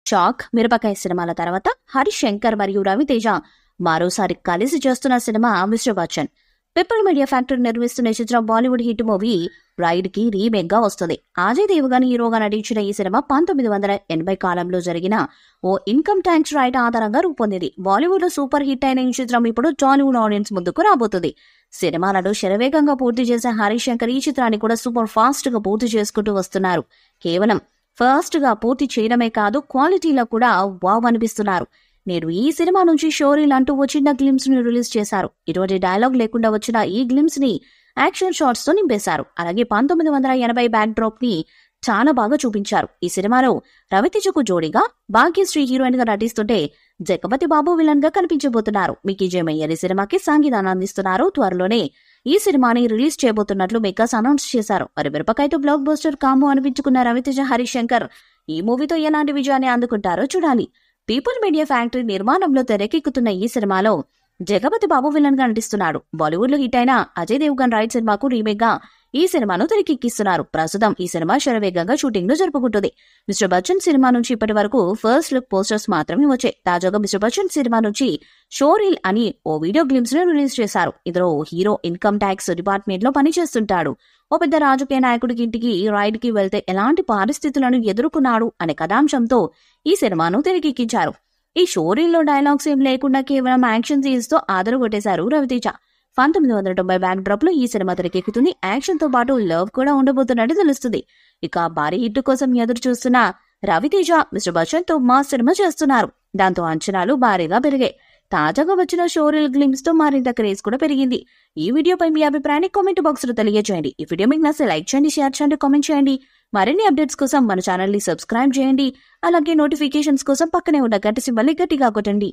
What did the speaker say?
Chalk, మిరపకాయ సినిమాల తర్వాత హరీష్ శంకర్ మరియు రవితేజ మరోసారి కలిసి చేస్తున్న cinema mister Bachchan. People media factory నిర్మిస్తున్న ఈ చిత్రం బాలీవుడ్ హిట్ మూవీ రైడ్ కి రీమేక్ గా వస్తుంది. అజయ్ దేవగన్ హీరోగా నటించిన ఈ సినిమా 1980 కాలంలో జరిగిన ఓ ఇన్కమ్ ట్యాక్స్ రైడ్ ఆధారంగా రూపొందింది. బాలీవుడ్ లో సూపర్ హిట్ అయిన ఈ చిత్రం ఇప్పుడు టాలీవుడ్ ఆడియన్స్ ముందుకు రాబోతుంది. సినిమాలను శరవేగంగా పూర్తి చేసే హరీష్ శంకర్ ఈ చిత్రాన్ని కూడా సూపర్ ఫాస్ట్ గా పూర్తి చేసుకుంటూ వస్తున్నారు. కేవలం ఫాస్ట్ గా పూర్తి చేయడమే కాదు, క్వాలిటీలో కూడా వావ్ అనిపిస్తున్నారు. నేడు ఈ సినిమా నుంచి షోరీల్ అంటూ ఓ చిన్న గ్లిమ్స్ ని రిలీజ్ చేశారు. ఇటువంటి డైలాగ్ లేకుండా వచ్చిన ఈ గ్లిమ్స్ ని యాక్షన్ షాట్స్ తో నింపేశారు. అలాగే 1980 బ్యాక్ డ్రాప్ ని చాలా బాగా చూపించారు. ఈ సినిమాలో రవితేజకు జోడీగా భాగ్యశ్రీ హీరోయిన్ గా నటిస్తుంటే జగపతి బాబు విలన్ గా కనిపించబోతున్నారు. మికీ జే మేయర్ ఈ సినిమాకి సంగీతాన్ని అందిస్తున్నారు. త్వరలోనే ఈ సినిమాని రిలీజ్ చేయబోతున్నట్లు మేకర్స్ అనౌన్స్ చేశారు. మరి మిరపకాయతో బ్లాక్ బస్టర్ కాంబో అనిపించుకున్న రవితేజ, హరీష్ శంకర్ ఈ మూవీతో ఎలాంటి విజయాన్ని అందుకుంటారో చూడాలి. పీపుల్ మీడియా ఫ్యాక్టరీ నిర్మాణంలో తెరకెక్కుతున్న ఈ సినిమాలో జగపతి బాబు విలన్ గా నటిస్తున్నాడు. బాలీవుడ్ లో హిట్ అయిన అజయ్ దేవగన్ రైడ్ సినిమాకు రీమేక్ గా ఈ సినిమాను తెరకెక్కిస్తున్నారు. ప్రస్తుతం ఈ సినిమా శరవేగంగా షూటింగ్ ను జరుపుకుంటుంది. మిస్టర్ బచ్చన్ సినిమా నుంచి ఇప్పటి వరకు ఫస్ట్ లుక్ పోస్టర్స్ మాత్రమే వచ్చాయి. తాజాగా మిస్టర్ బచ్చన్ సినిమా నుంచి షోరీల్ అని ఓ వీడియో గ్లిమ్స్ ను రిలీజ్ చేశారు. ఇందులో హీరో ఇన్కమ్ ట్యాక్స్ డిపార్ట్మెంట్ లో పనిచేస్తుంటాడు. ఓ పెద్ద రాజకీయ నాయకుడికి ఇంటికి రైడ్ కి వెళ్తే ఎలాంటి పరిస్థితులను ఎదుర్కొన్నాడు అనే కథాంశంతో ఈ సినిమాను తెరకెక్కించారు. ఈ షోరీల్లో డైలాగ్స్ ఏం లేకుండా కేవలం యాక్షన్ సీన్స్ తో ఆదరగొట్టేశారు రవితేజ. 1990 బ్యాక్ డ్రాప్ లో ఈ సినిమా తెరకెక్కుతుంది. యాక్షన్ తో పాటు లవ్ కూడా ఉండబోతున్నట్టు తెలుస్తుంది. ఇక భారీ హిట్ కోసం ఎదురు చూస్తున్న రవితేజ మిస్టర్ బచ్చన్ తో మాస్ సినిమా చేస్తున్నారు. దాంతో అంచనాలు భారీగా పెరిగాయి. తాజాగా వచ్చిన షోరీల్ గ్లిమ్స్ తో మరింత క్రేజ్ కూడా పెరిగింది. ఈ వీడియోపై మీ అభిప్రాయాన్ని కామెంట్ బాక్స్ లో తెలియజేయండి. ఈ వీడియో మీకు నచ్చితే లైక్ చేయండి, షేర్ చేయండి, కామెంట్ చేయండి. మరిన్ని అప్డేట్స్ కోసం మన ఛానల్ ని సబ్స్క్రైబ్ చేయండి. అలాగే నోటిఫికేషన్స్ కోసం పక్కనే ఉన్న గంట సింబల్ ని గట్టిగా కొట్టండి.